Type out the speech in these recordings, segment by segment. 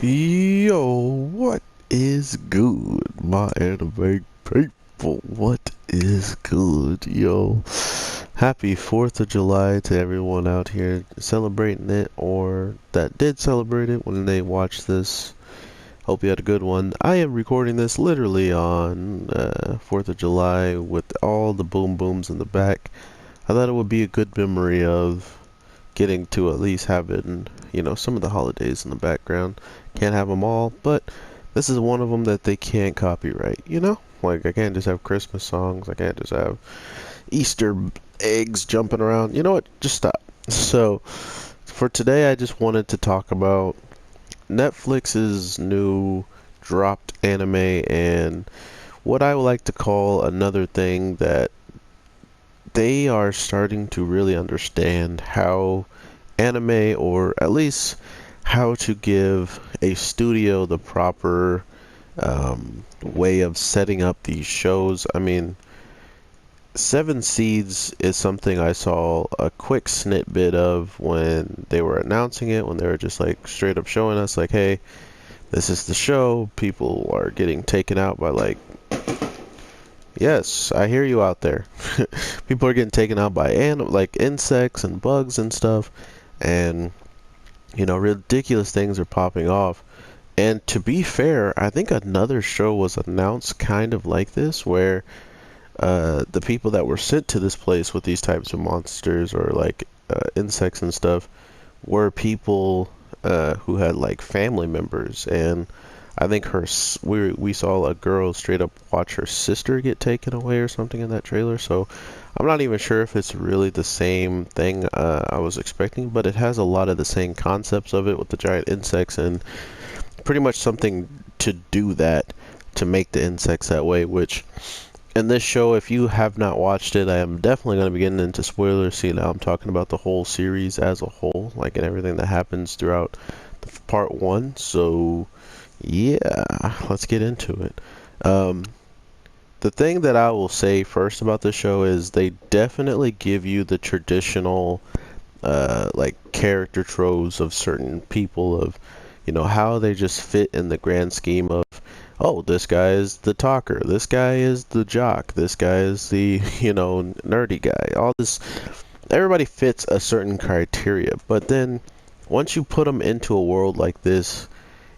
Yo, what is good, my anime people? What is good, yo? Happy 4th of July to everyone out here celebrating it or that did celebrate it when they watched this. Hope you had a good one. I am recording this literally on 4th of July with all the boom booms in the back. I thought it would be a good memory of getting to at least having, some of the holidays in the background. Can't have them all, but this is one of them that they can't copyright. Like, I can't just have Christmas songs, I can't just have Easter eggs jumping around. You know what? Just stop. So, for today, I just wanted to talk about Netflix's new dropped anime and what I would like to call another thing that they are starting to really understand how anime, or at least how to give a studio the proper way of setting up these shows. I mean, Seven Seeds is something I saw a quick snippet of when they were announcing it, when they were just like straight up showing us, like, hey, this is the show. People are getting taken out by, like, yes, I hear you out there. People are getting taken out by like insects and bugs and stuff, and ridiculous things are popping off. And to be fair, I think another show was announced kind of like this, where the people that were sent to this place with these types of monsters or like insects and stuff were people who had like family members. And I think we saw a girl straight up watch her sister get taken away or something in that trailer. So I'm not even sure if it's really the same thing I was expecting, but it has a lot of the same concepts of it with the giant insects and pretty much something to do that, to make the insects that way, which in this show, if you have not watched it, I am definitely going to be getting into spoilers. See, now I'm talking about the whole series as a whole, like, and everything that happens throughout part one. So yeah, let's get into it. Um, the thing that I will say first about the show is they definitely give you the traditional like character tropes of certain people, of how they just fit in the grand scheme of, oh, this guy is the talker, this guy is the jock, this guy is the nerdy guy. All this, everybody fits a certain criteria, but then once you put them into a world like this,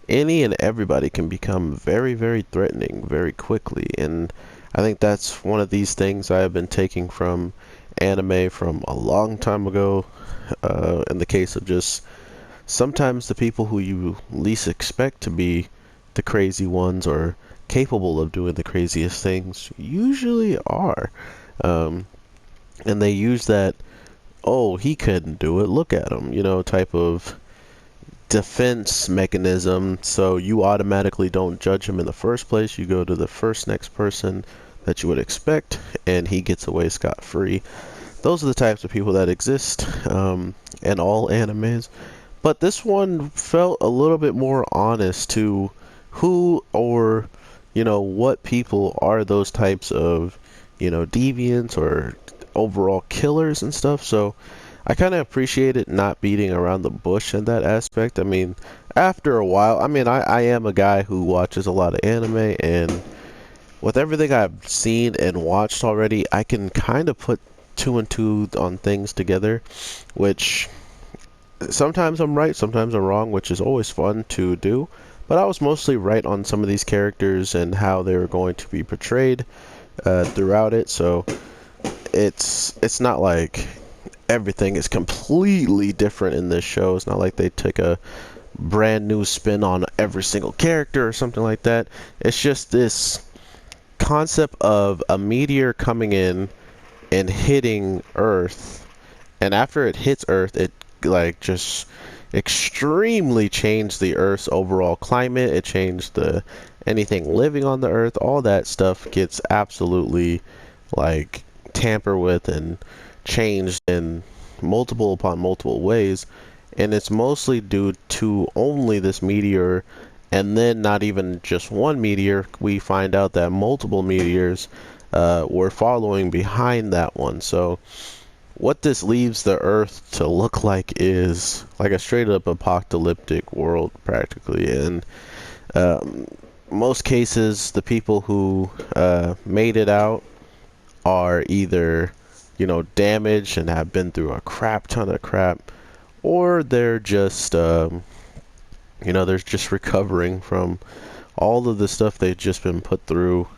any and everybody can become very, very threatening very quickly. And I think that's one of these things I have been taking from anime from a long time ago, in the case of just sometimes the people who you least expect to be the crazy ones or capable of doing the craziest things usually are. Um, and they use that, oh, he couldn't do it, look at him, type of defense mechanism, so you automatically don't judge him in the first place. You go to the first next person that you would expect, and he gets away scot-free. Those are the types of people that exist in all animes. But this one felt a little bit more honest to who, or what people are those types of deviants or overall killers and stuff. So I kind of appreciate it not beating around the bush in that aspect. I mean, after a while, I mean, I am a guy who watches a lot of anime, and with everything I've seen and watched already, I can kind of put two and two on things together, which sometimes I'm right, sometimes I'm wrong, which is always fun to do. But I was mostly right on some of these characters and how they were going to be portrayed throughout it. So it's not like everything is completely different in this show. It's not like they took a brand new spin on every single character or something like that. It's just this concept of a meteor coming in and hitting Earth, and after it hits Earth, it like just extremely changed the Earth's overall climate. It changed the anything living on the Earth. All that stuff gets absolutely like tampered with and changed in multiple upon multiple ways, and it's mostly due to only this meteor. And then not even just one meteor, we find out that multiple meteors were following behind that one. So what this leaves the Earth to look like is like a straight up apocalyptic world, practically. And um, most cases, the people who made it out are either, damaged and have been through a crap ton of crap, or they're just, they're just recovering from all of the stuff they've just been put through.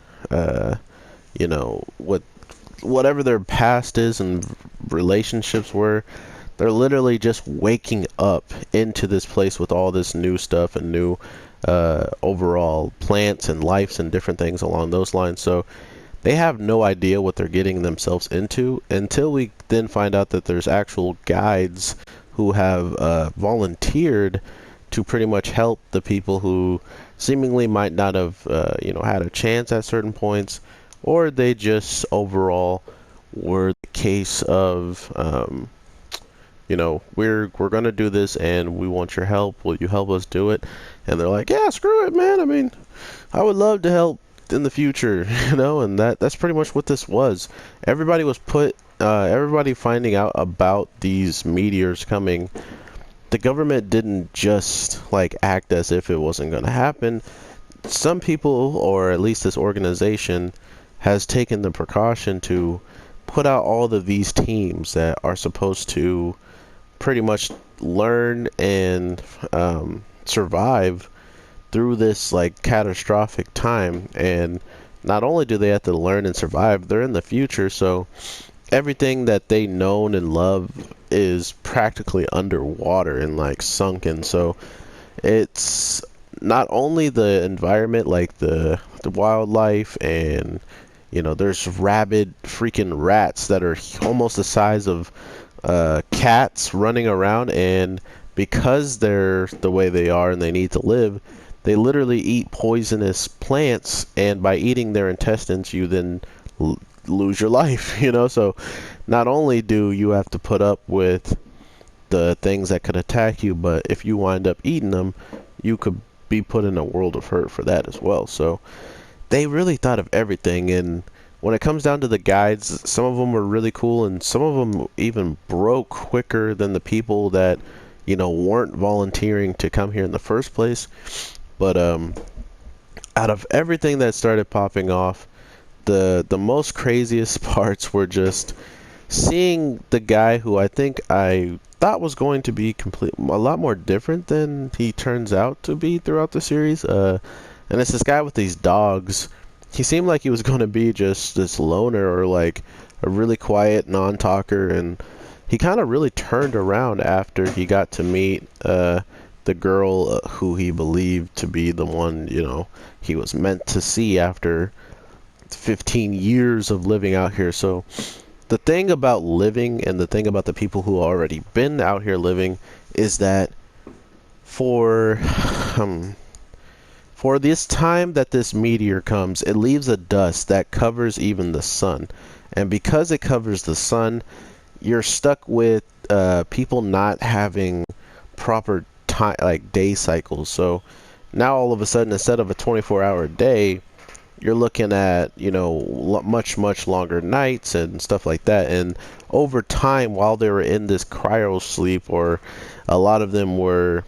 Whatever their past is and relationships were, they're literally just waking up into this place with all this new stuff and new overall plants and lives and different things along those lines. So they have no idea what they're getting themselves into until we then find out that there's actual guides who have volunteered to pretty much help the people who seemingly might not have had a chance at certain points, or they just overall were the case of we're gonna do this and we want your help. Will you help us do it? And they're like, yeah, screw it, man. I mean, I would love to help in the future, and that's pretty much what this was. Everybody was everybody finding out about these meteors coming. The government didn't just like act as if it wasn't going to happen. Some people, or at least this organization, has taken the precaution to put out all of these teams that are supposed to pretty much learn and survive through this like catastrophic time. And not only do they have to learn and survive, they're in the future, so everything that they known and love is practically underwater and like sunken. So it's not only the environment, like the wildlife, and there's rabid freaking rats that are almost the size of cats running around, and because they're the way they are and they need to live, they literally eat poisonous plants, and by eating their intestines, you then lose your life, So not only do you have to put up with the things that could attack you, but if you wind up eating them, you could be put in a world of hurt for that as well. So they really thought of everything. And when it comes down to the guides, some of them were really cool, and some of them even broke quicker than the people that weren't volunteering to come here in the first place. But out of everything that started popping off, the most craziest parts were just seeing the guy who I thought was going to be a lot more different than he turns out to be throughout the series. And it's this guy with these dogs. He seemed like he was going to be just this loner, or like a really quiet non-talker, and he kind of really turned around after he got to meet the girl who he believed to be the one he was meant to see after 15 years of living out here. So the thing about living, and the thing about the people who already been out here living, is that for this time that this meteor comes, it leaves a dust that covers even the sun. And because it covers the sun, you're stuck with people not having proper time, like day cycles. So now all of a sudden, instead of a 24-hour day, you're looking at much longer nights and stuff like that. And over time, while they were in this cryo sleep, or a lot of them were,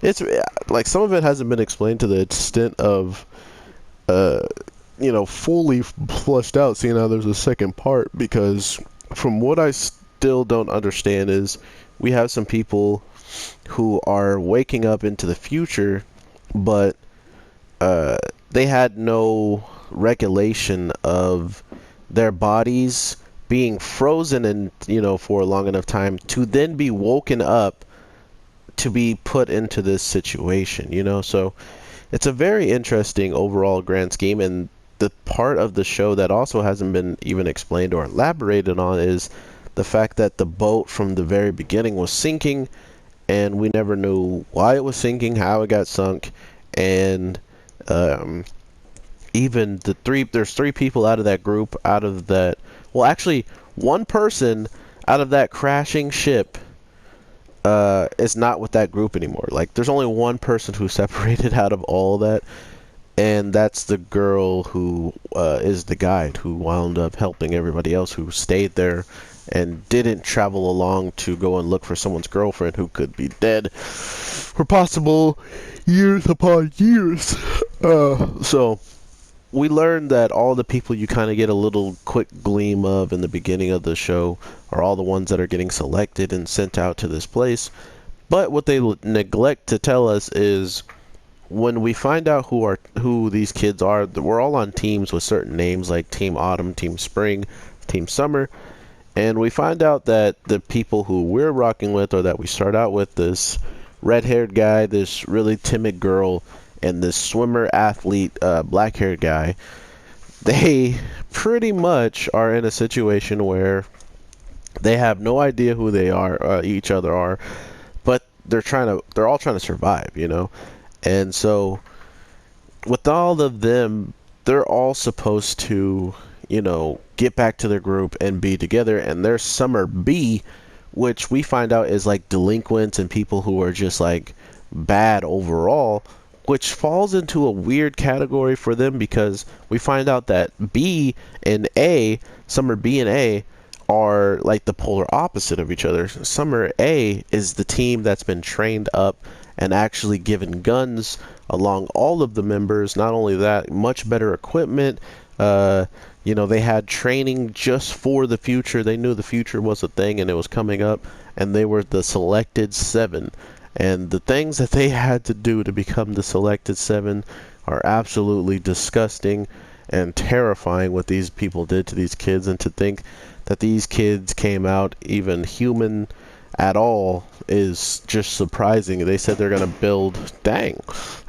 it's like some of it hasn't been explained to the extent of fully flushed out, seeing how there's a second part. Because from what I still don't understand is, we have some people who are waking up into the future, but they had no regulation of their bodies being frozen and for a long enough time to then be woken up to be put into this situation. So it's a very interesting overall grand scheme. And the part of the show that also hasn't been even explained or elaborated on is the fact that the boat from the very beginning was sinking, and we never knew why it was sinking, how it got sunk. And even there's three people out of that group, actually one person out of that crashing ship is not with that group anymore. Like, there's only one person who separated out of all that, and that's the girl who is the guide, who wound up helping everybody else who stayed there and didn't travel along to go and look for someone's girlfriend who could be dead for possible years upon years. So we learned that all the people you kind of get a little quick gleam of in the beginning of the show are all the ones that are getting selected and sent out to this place. But what they neglect to tell us is when we find out who these kids are, we're all on teams with certain names like Team Autumn, Team Spring, Team Summer, and we find out that the people who we're rocking with, or that we start out with, this red-haired guy, this really timid girl, and this swimmer athlete, black-haired guy, they pretty much are in a situation where they have no idea who they are, each other are, but they're all trying to survive, you know. And so with all of them, they're all supposed to, you know, get back to their group and be together. And there's Summer B, which we find out is like delinquents and people who are just like bad overall, which falls into a weird category for them because we find out that B and A, Summer B and A, are like the polar opposite of each other. Summer A is the team that's been trained up and actually given guns along all of the members. Not only that, much better equipment. You know, they had training just for the future. They knew the future was a thing and it was coming up, and they were the selected 7. And the things that they had to do to become the selected 7 are absolutely disgusting and terrifying what these people did to these kids. And to think that these kids came out even human at all is just surprising. They said they're going to build, they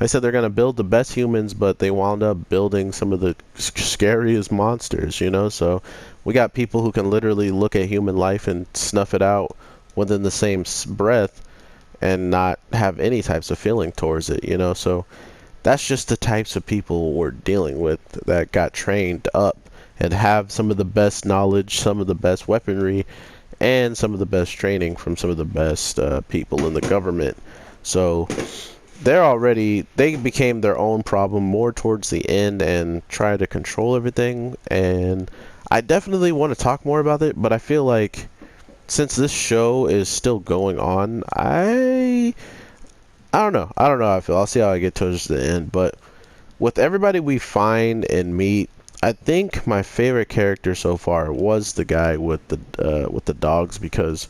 said they're going to build the best humans, but they wound up building some of the scariest monsters, you know. So we got people who can literally look at human life and snuff it out within the same breath and not have any types of feeling towards it, you know. So that's just the types of people we're dealing with that got trained up and have some of the best knowledge, some of the best weaponry, and some of the best training from some of the best people in the government. So they became their own problem more towards the end and try to control everything. And I definitely want to talk more about it, but I feel like since this show is still going on, I don't know how I feel. I'll see how I get towards the end. But with everybody we find and meet, I think my favorite character so far was the guy with the dogs, because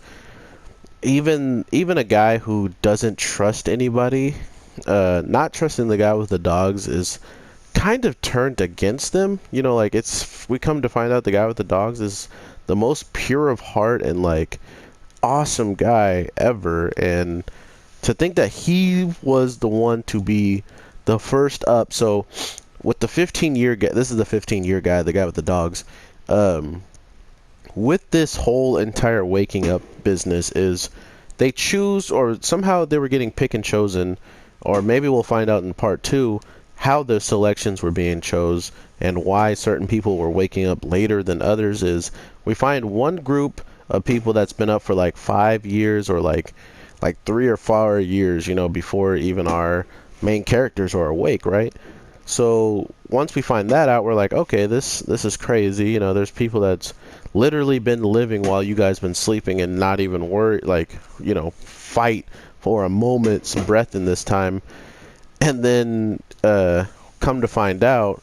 even a guy who doesn't trust anybody, not trusting the guy with the dogs is kind of turned against them. You know, like we come to find out the guy with the dogs is the most pure of heart and like awesome guy ever, and to think that he was the one to be the first up. So with the 15-year guy, this is the 15-year guy, the guy with the dogs. With this whole entire waking up business is they choose, or somehow they were getting pick and chosen, or maybe we'll find out in part 2 how the selections were being chose and why certain people were waking up later than others. Is we find one group of people that's been up for like 5 years, or like 3 or 4 years, you know, before even our main characters are awake, right? So once we find that out, we're like, okay, this is crazy. You know, there's people that's literally been living while you guys been sleeping and not even worry, like, you know, fight for a moment's breath in this time. And then come to find out,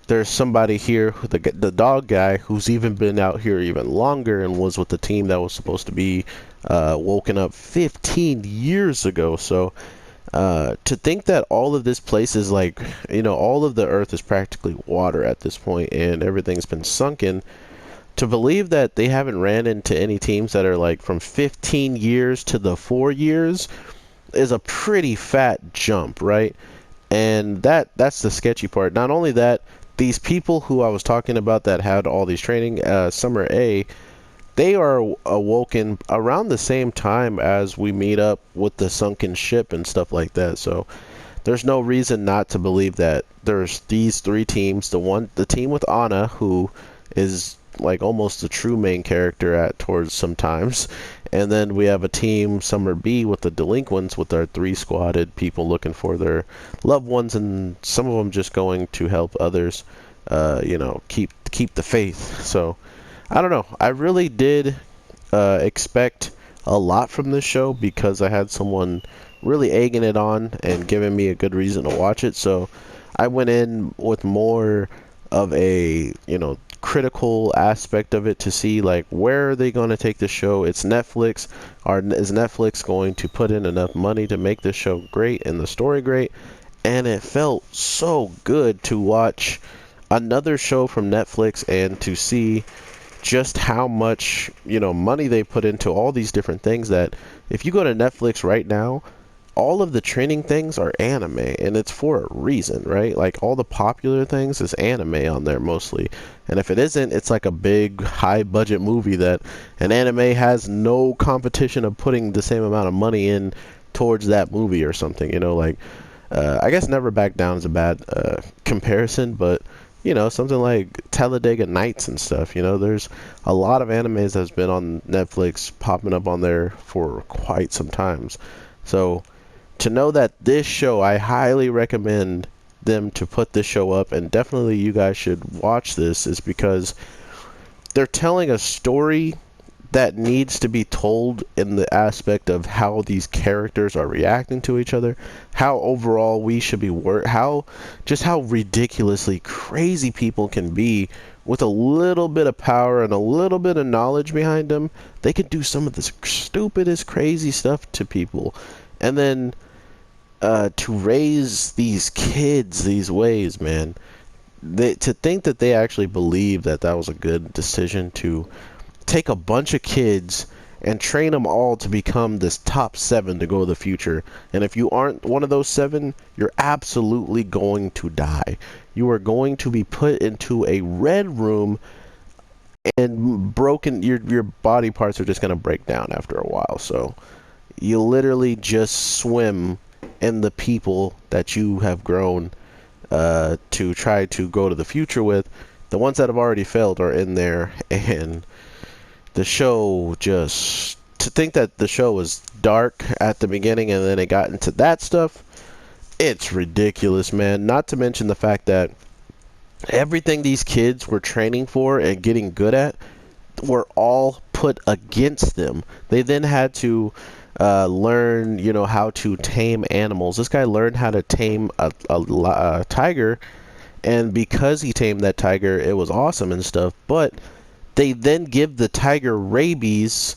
there's somebody here, the dog guy, who's even been out here even longer and was with the team that was supposed to be woken up 15 years ago. So to think that all of this place is like, you know, all of the earth is practically water at this point and everything's been sunken, to believe that they haven't ran into any teams that are like from 15 years to the 4 years is a pretty fat jump, right? And that's the sketchy part. Not only that, these people who I was talking about that had all these training, Summer A, they are awoken around the same time as we meet up with the sunken ship and stuff like that. So there's no reason not to believe that there's these 3 teams. The team with Anna, who is like almost the true main character at towards sometimes, and then we have a team Summer B with the delinquents, with our 3 squatted people looking for their loved ones, and some of them just going to help others, you know, keep the faith. So I don't know. I really did expect a lot from this show because I had someone really egging it on and giving me a good reason to watch it. So I went in with more of a, critical aspect of it to see like where are they going to take the show. It's Netflix. Is Netflix going to put in enough money to make this show great and the story great? And it felt so good to watch another show from Netflix and to see just how much, money they put into all these different things that if you go to Netflix right now, all of the trending things are anime, and it's for a reason, right? Like all the popular things is anime on there mostly. And if it isn't, it's like a big high budget movie that an anime has no competition of putting the same amount of money in towards that movie or something, like I guess Never Back Down is a bad comparison, but something like Talladega Nights and stuff. There's a lot of animes that's been on Netflix popping up on there for quite some times. So to know that this show, I highly recommend them to put this show up, and definitely you guys should watch this, is because they're telling a story that needs to be told in the aspect of how these characters are reacting to each other, how overall we should be how ridiculously crazy people can be with a little bit of power and a little bit of knowledge behind them. They can do some of the stupidest crazy stuff to people, and then to raise these kids these ways, man. To think that they actually believe that that was a good decision to take a bunch of kids and train them all to become this top 7 to go to the future. And if you aren't one of those 7, you're absolutely going to die. You are going to be put into a red room and broken. Your body parts are just going to break down after a while. So you literally just swim in the people that you have grown to try to go to the future with. The ones that have already failed are in there, and the show, just to think that the show was dark at the beginning and then it got into that stuff, it's ridiculous, man. Not to mention the fact that everything these kids were training for and getting good at were all put against them. They then had to learn, how to tame animals. This guy learned how to tame a tiger, and because he tamed that tiger, it was awesome and stuff, but they then give the tiger rabies,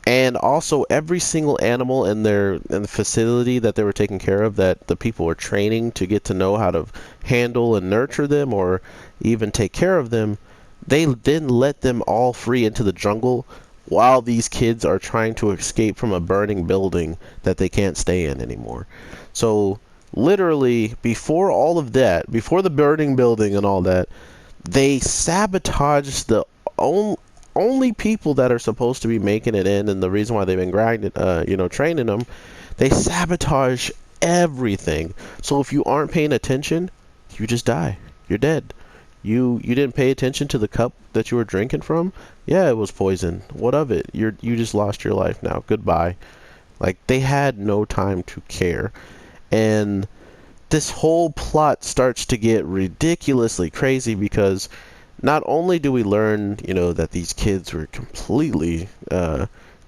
and also every single animal in the facility that they were taking care of, that the people were training to get to know how to handle and nurture them or even take care of them, they then let them all free into the jungle while these kids are trying to escape from a burning building that they can't stay in anymore. So literally, before all of that, before the burning building and all that, they sabotaged the only people that are supposed to be making it in, and the reason why they've been grinding, training them. They sabotage everything. So if you aren't paying attention, you just die. You're dead. You didn't pay attention to the cup that you were drinking from. Yeah, it was poison. What of it? You just lost your life now. Goodbye. Like, they had no time to care. And this whole plot starts to get ridiculously crazy because not only do we learn, that these kids were completely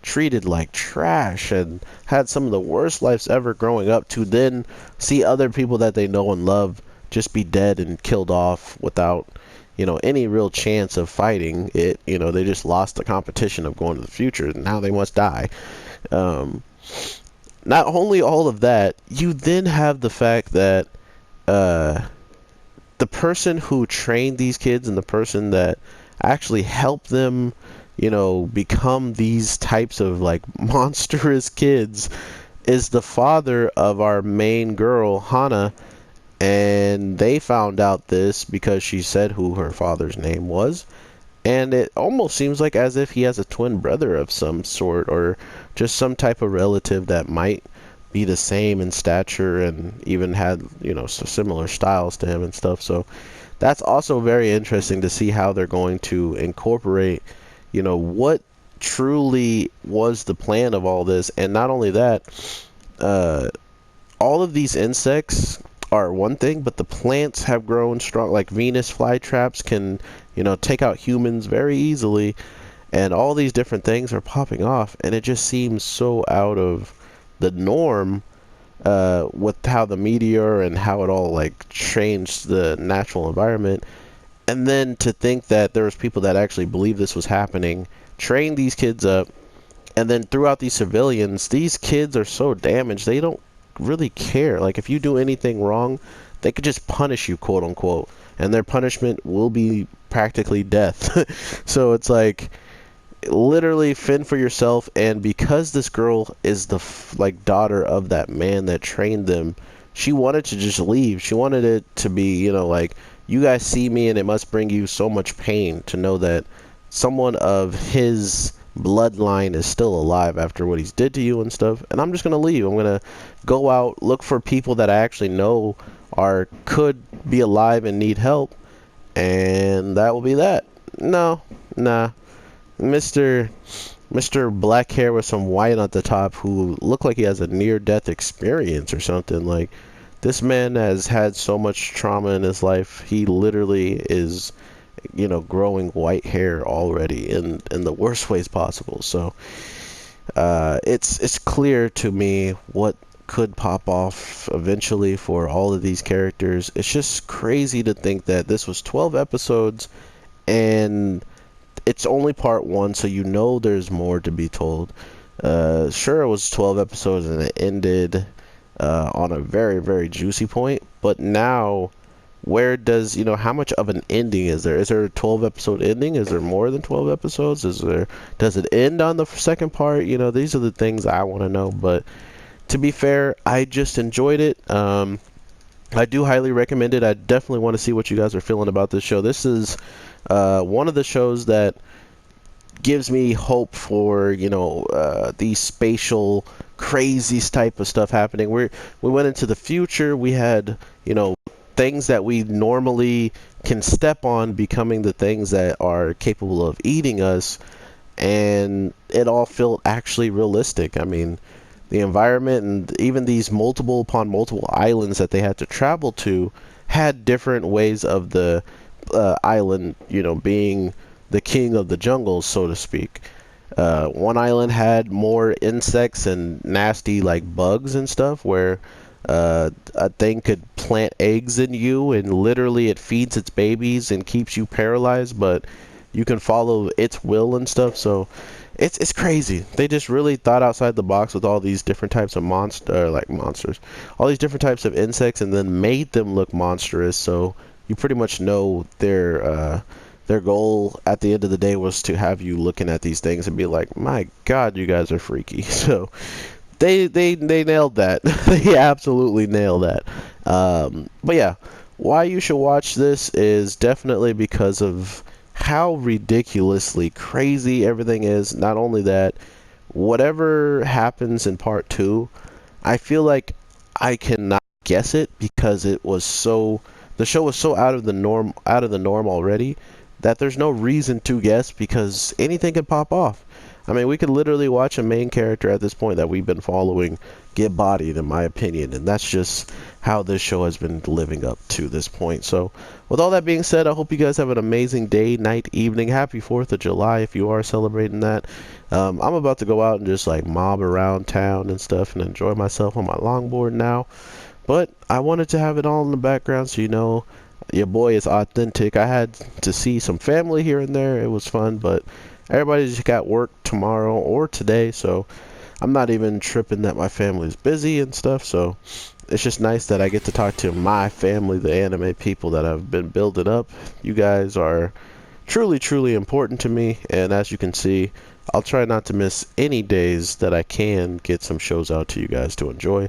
treated like trash and had some of the worst lives ever growing up, to then see other people that they know and love just be dead and killed off without, any real chance of fighting it. They just lost the competition of going to the future, and now they must die. Not only all of that, you then have the fact that the person who trained these kids and the person that actually helped them, become these types of like monstrous kids is the father of our main girl, Hana. And they found out this because she said who her father's name was. And it almost seems like as if he has a twin brother of some sort, or just some type of relative that might be the same in stature and even had, similar styles to him and stuff. So that's also very interesting to see how they're going to incorporate, what truly was the plan of all this. And not only that, all of these insects are one thing, but the plants have grown strong. Like Venus flytraps can, take out humans very easily. and all these different things are popping off, and it just seems so out of the norm with how the meteor and how it all like changed the natural environment. And then to think that there was people that actually believe this was happening, train these kids up, and then throughout these civilians, these kids are so damaged they don't really care. Like if you do anything wrong, they could just punish you, quote unquote, and their punishment will be practically death. So it's like literally fend for yourself. And because this girl is the like daughter of that man that trained them, she wanted to just leave. She wanted it to be, you know, like, you guys see me and it must bring you so much pain to know that someone of his bloodline is still alive after what he's did to you and stuff, and I'm just gonna leave. I'm gonna go out, look for people that I actually know are could be alive and need help, and that will be that. No, nah. Mr. Black hair with some white on the top who looked like he has a near-death experience or something. Like, this man has had so much trauma in his life. He literally is, you know, growing white hair already in the worst ways possible. So it's clear to me what could pop off eventually for all of these characters. It's just crazy to think that this was 12 episodes and it's only part one, so you know there's more to be told. Sure, it was 12 episodes and it ended on a very, very juicy point, but now where does, you know, how much of an ending is there? Is there a 12 episode ending? Is there more than 12 episodes? Does it end on the second part? You know, these are the things I want to know. But to be fair, I just enjoyed it. I do highly recommend it. I definitely want to see what you guys are feeling about this show. This is one of the shows that gives me hope for, you know, these spatial crazy type of stuff happening. We went into the future. We had, you know, things that we normally can step on becoming the things that are capable of eating us, and it all felt actually realistic. I mean, the environment and even these multiple upon multiple islands that they had to travel to had different ways of the island, you know, being the king of the jungle, so to speak. One island had more insects and nasty like bugs and stuff, where a thing could plant eggs in you and literally it feeds its babies and keeps you paralyzed, but you can follow its will and stuff. So it's crazy. They just really thought outside the box with all these different types of monsters, all these different types of insects, and then made them look monstrous. So you pretty much know their goal at the end of the day was to have you looking at these things and be like, my God, you guys are freaky. So they nailed that. They absolutely nailed that. But yeah, why you should watch this is definitely because of how ridiculously crazy everything is. Not only that, whatever happens in part two, I feel like I cannot guess it because the show was so out of the norm already that there's no reason to guess because anything could pop off. I mean, we could literally watch a main character at this point that we've been following get bodied, in my opinion, and that's just how this show has been living up to this point. So, with all that being said, I hope you guys have an amazing day, night, evening. Happy 4th of July if you are celebrating that. I'm about to go out and just like mob around town and stuff and enjoy myself on my longboard now. But I wanted to have it all in the background so you know your boy is authentic. I had to see some family here and there. It was fun, but everybody just got work tomorrow or today, so I'm not even tripping that my family's busy and stuff. So it's just nice that I get to talk to my family, the anime people that I've been building up. You guys are truly, truly important to me, and as you can see, I'll try not to miss any days that I can get some shows out to you guys to enjoy.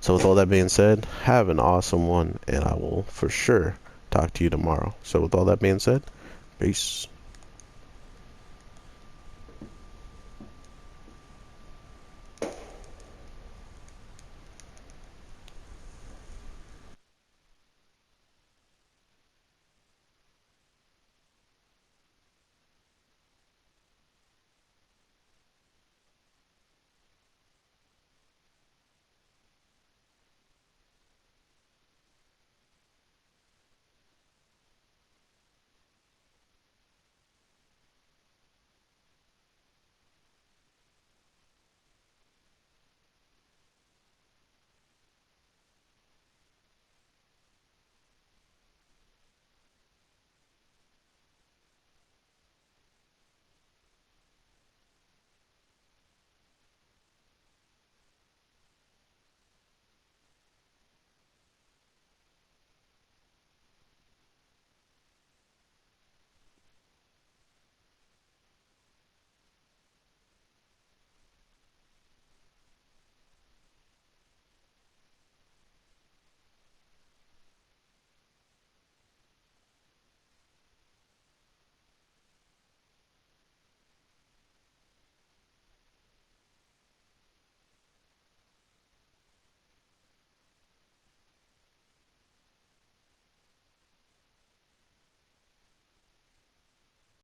So with all that being said, have an awesome one, and I will for sure talk to you tomorrow. So with all that being said, peace.